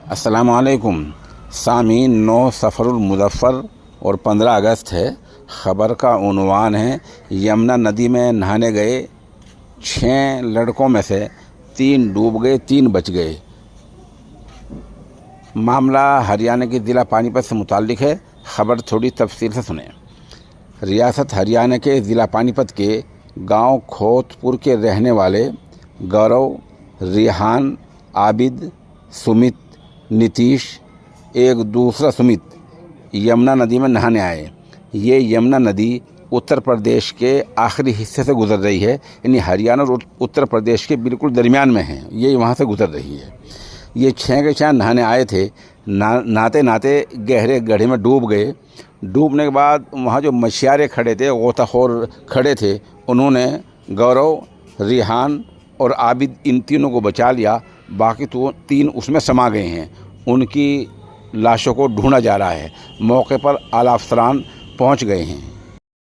अस्सलामुअलैकुम सामीन। 9 सफ़रुल मुज़फ़्फ़र और 15 अगस्त है। ख़बर का उन्वान है यमुना नदी में नहाने गए 6 लड़कों में से 3 डूब गए, 3 बच गए। मामला हरियाणा के ज़िला पानीपत से मुताल्लिक़ है। ख़बर थोड़ी तफसील से सुने। रियासत हरियाणा के ज़िला पानीपत के गांव खोतपुर के रहने वाले गौरव, रिहान, आबिद, सुमित, नीतीश, एक दूसरा सुमित यमुना नदी में नहाने आए। ये यमुना नदी उत्तर प्रदेश के आखिरी हिस्से से गुज़र रही है, यानी हरियाणा और उत्तर प्रदेश के बिल्कुल दरमियान में है। ये वहाँ से गुज़र रही है। ये 6 के 6 नहाने आए थे। नहाते नहाते गहरे गड्ढे में डूब गए। डूबने के बाद वहाँ जो मछियारे खड़े थे, गोताखोर खड़े थे, उन्होंने गौरव, रिहान और आबिद इन तीनों को बचा लिया। बाकी तो 3 उसमें समा गए हैं। उनकी लाशों को ढूंढा जा रहा है। मौके पर आला अफसरान पहुंच गए हैं।